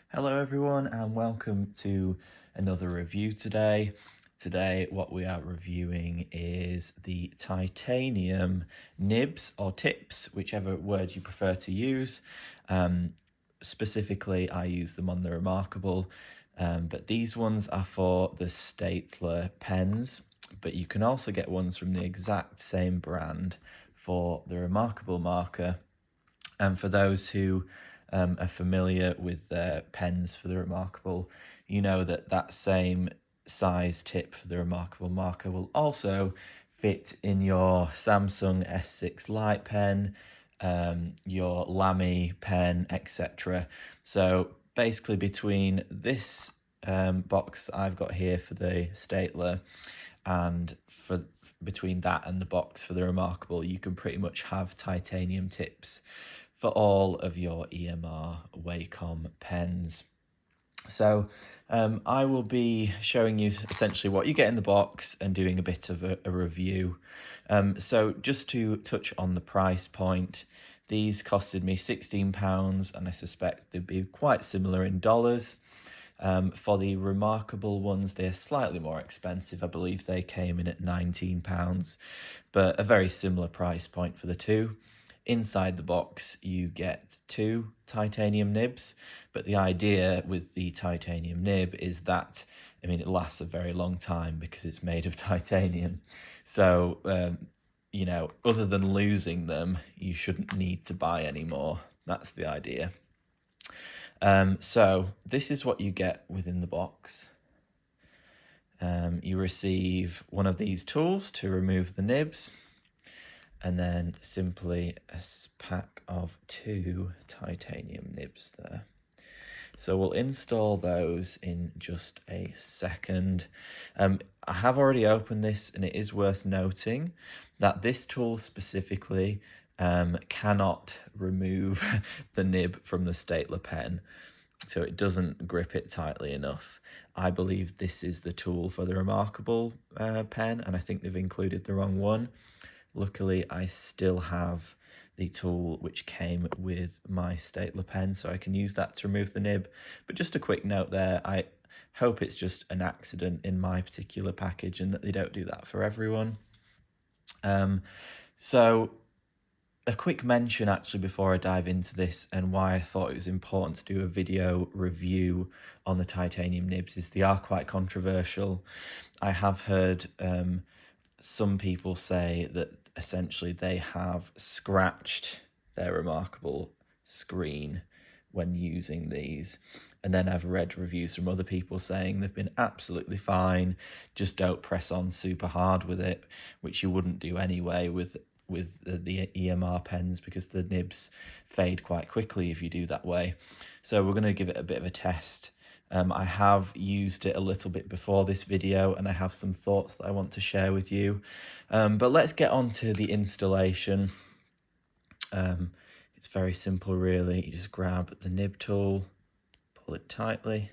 Hello everyone and welcome to another review today. Today what we are reviewing is the titanium nibs or tips, whichever word you prefer to use. Specifically I use them on the reMarkable, but these ones are for the Staedtler pens, but you can also get ones from the exact same brand for the reMarkable marker. And for those who are familiar with pens for the reMarkable, you know that that same size tip for the reMarkable marker will also fit in your Samsung S6 Lite pen, your Lamy pen, etc. So basically between this box that I've got here for the Staedtler and for between that and the box for the reMarkable, you can pretty much have titanium tips for all of your EMR Wacom pens. So I will be showing you essentially what you get in the box and doing a bit of a review. So just to touch on the price point, these costed me £16 and I suspect they'd be quite similar in dollars. For the reMarkable ones, they're slightly more expensive. I believe they came in at £19, but a very similar price point for the two. Inside the box, you get two titanium nibs, but the idea with the titanium nib is that, it lasts a very long time because it's made of titanium. So, other than losing them, you shouldn't need to buy any more. That's the idea. So this is what you get within the box. You receive one of these tools to remove the nibs, and then simply a pack of two titanium nibs there. So we'll install those in just a second. I have already opened this, and it is worth noting that this tool specifically cannot remove the nib from the Staedtler pen, so it doesn't grip it tightly enough. I believe this is the tool for the reMarkable pen, and I think they've included the wrong one. Luckily, I still have the tool which came with my Staedtler pen, so I can use that to remove the nib. But just a quick note there, I hope it's just an accident in my particular package and that they don't do that for everyone. So a quick mention actually before I dive into this and why I thought it was important to do a video review on the titanium nibs is they are quite controversial. I have heard some people say that essentially they have scratched their reMarkable screen when using these, and then I've read reviews from other people saying they've been absolutely fine, just don't press on super hard with it, which you wouldn't do anyway with the EMR pens because the nibs fade quite quickly if you do that way. So we're going to give it a bit of a test. I have used it a little bit before this video and I have some thoughts that I want to share with you. But let's get on to the installation. It's very simple really. You just grab the nib tool, pull it tightly,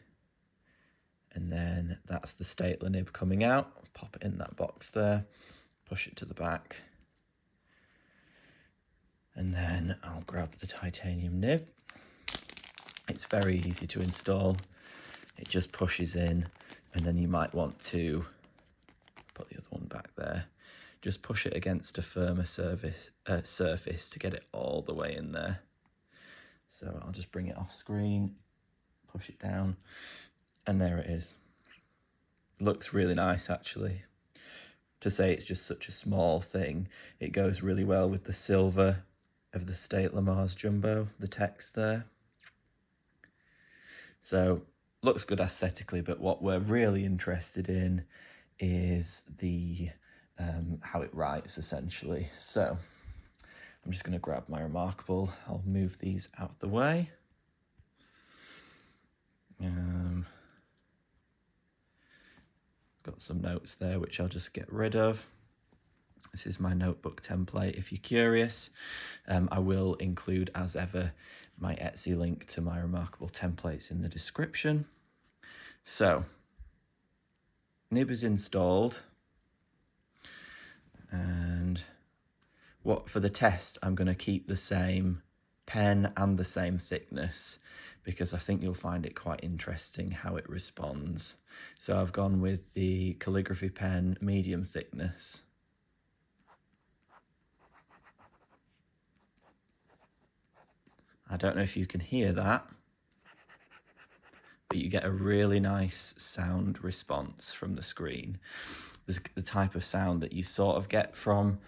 and then that's the Staedtler nib coming out. Pop it in that box there, push it to the back, and then I'll grab the titanium nib. It's very easy to install. It just pushes in, and then you might want to put the other one back there. Just push it against a firmer surface to get it all the way in there. So I'll just bring it off screen, push it down, and there it is. Looks really nice actually. To say it's just such a small thing, it goes really well with the silver of the Staedtler Mars Jumbo, the text there. So looks good aesthetically, but what we're really interested in is the how it writes essentially. So I'm just going to grab my reMarkable. I'll move these out of the way. Got some notes there which I'll just get rid of. This is my notebook template if you're curious. I will include, as ever, my Etsy link to my reMarkable templates in the description. So, nib is installed, and for the test, I'm going to keep the same pen and the same thickness, because I think you'll find it quite interesting how it responds. So I've gone with the calligraphy pen medium thickness. I don't know if you can hear that, but you get a really nice sound response from the screen. This is the type of sound that you sort of get from,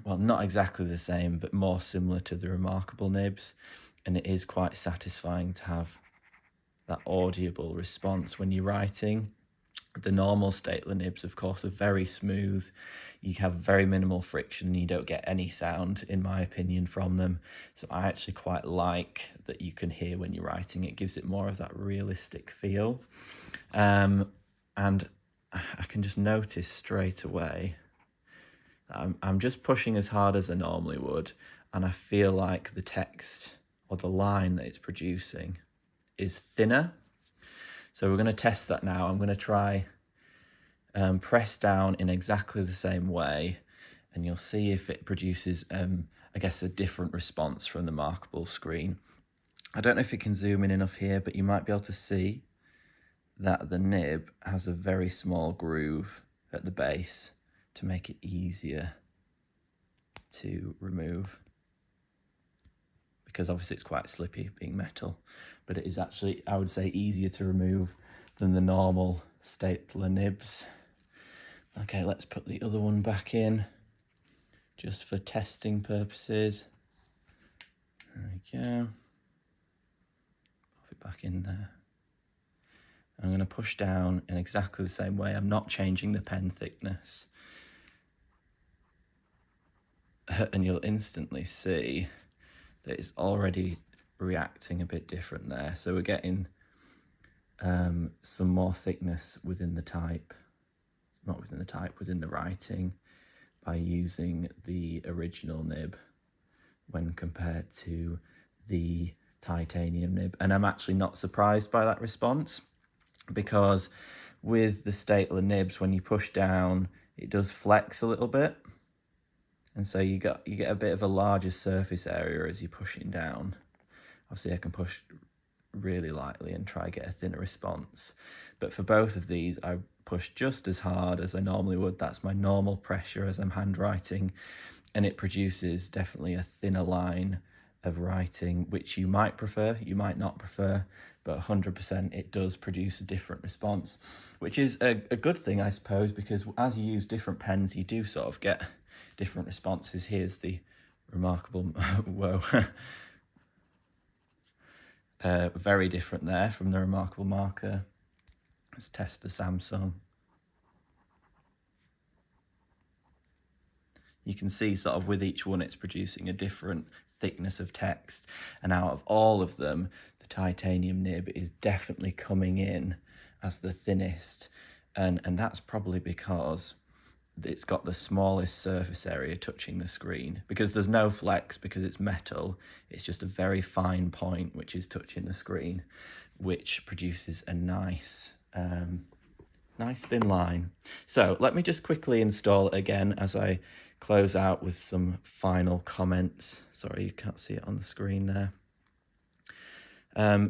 well, not exactly the same, but more similar to the reMarkable nibs. And it is quite satisfying to have that audible response when you're writing. The normal Staedtler nibs, of course, are very smooth. You have very minimal friction and you don't get any sound, in my opinion, from them. So I actually quite like that you can hear when you're writing. It gives it more of that realistic feel. And I can just notice straight away that I'm just pushing as hard as I normally would, and I feel like the text or the line that it's producing is thinner. So we're going to test that now. I'm going to try press down in exactly the same way, and you'll see if it produces, I guess, a different response from the reMarkable screen. I don't know if you can zoom in enough here, but you might be able to see that the nib has a very small groove at the base to make it easier to remove, because obviously it's quite slippy being metal, but it is actually, I would say, easier to remove than the normal Staedtler nibs. Okay, let's put the other one back in just for testing purposes. There we go. Pop it back in there. I'm going to push down in exactly the same way. I'm not changing the pen thickness. And you'll instantly see that it's already reacting a bit different there. So we're getting some more thickness within the type, not within the type, within the writing, by using the original nib when compared to the titanium nib. And I'm actually not surprised by that response, because with the Staedtler nibs, when you push down, it does flex a little bit. And so you get a bit of a larger surface area as you're pushing down. Obviously I can push really lightly and try to get a thinner response. But for both of these, I push just as hard as I normally would. That's my normal pressure as I'm handwriting. And it produces definitely a thinner line of writing, which you might prefer, you might not prefer, but 100% it does produce a different response, which is a good thing, I suppose, because as you use different pens, you do sort of get different responses. Here's the reMarkable, whoa, very different there from the reMarkable marker. Let's test the Samsung. You can see sort of with each one it's producing a different thickness of text, and out of all of them the titanium nib is definitely coming in as the thinnest, and that's probably because it's got the smallest surface area touching the screen, because there's no flex, because it's metal. It's just a very fine point which is touching the screen, which produces a nice nice thin line. So let me just quickly install it again as I close out with some final comments. Sorry, you can't see it on the screen there.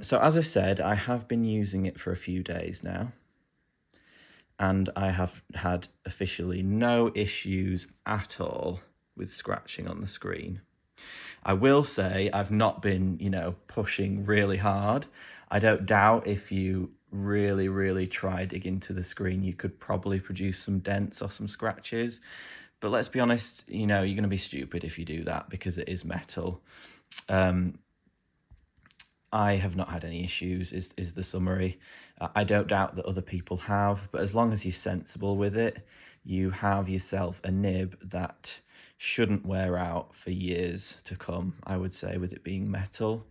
So as I said, I have been using it for a few days now, and I have had officially no issues at all with scratching on the screen. I will say I've not been, pushing really hard. I don't doubt if you really try digging into the screen, you could probably produce some dents or some scratches. But let's be honest, you're going to be stupid if you do that, because it is metal. I have not had any issues, is the summary. I don't doubt that other people have, but as long as you're sensible with it, you have yourself a nib that shouldn't wear out for years to come, I would say, with it being metal.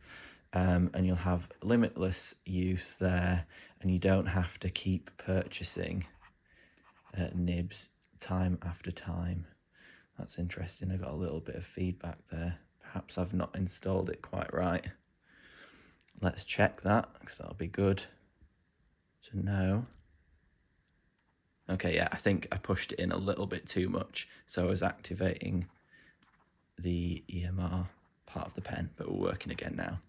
And you'll have limitless use there, and you don't have to keep purchasing nibs time after time. That's interesting. I got a little bit of feedback there. Perhaps I've not installed it quite right. Let's check that, because that'll be good to know. Okay, yeah, I think I pushed it in a little bit too much, so I was activating the EMR part of the pen, but we're working again now.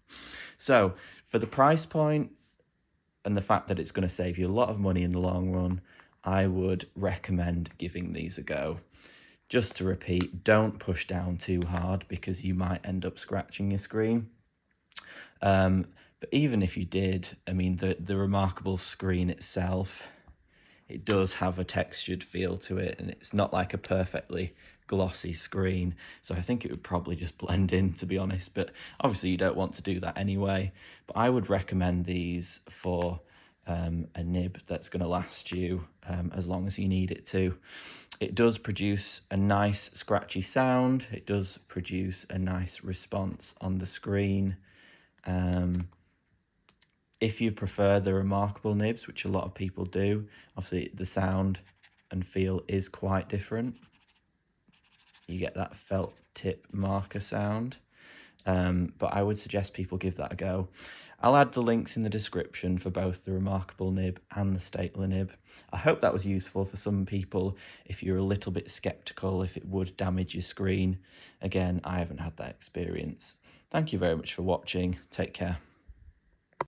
So for the price point and the fact that it's going to save you a lot of money in the long run, I would recommend giving these a go. Just to repeat, don't push down too hard because you might end up scratching your screen. But even if you did, I mean, the reMarkable screen itself, it does have a textured feel to it, and it's not like a perfectly glossy screen. So I think it would probably just blend in, to be honest. But obviously you don't want to do that anyway. But I would recommend these for a nib that's going to last you as long as you need it to. It does produce a nice scratchy sound. It does produce a nice response on the screen. If you prefer the reMarkable nibs, which a lot of people do, obviously the sound and feel is quite different. You get that felt tip marker sound. But I would suggest people give that a go. I'll add the links in the description for both the reMarkable nib and the Staedtler nib. I hope that was useful for some people if you're a little bit skeptical if it would damage your screen. Again, I haven't had that experience. Thank you very much for watching. Take care.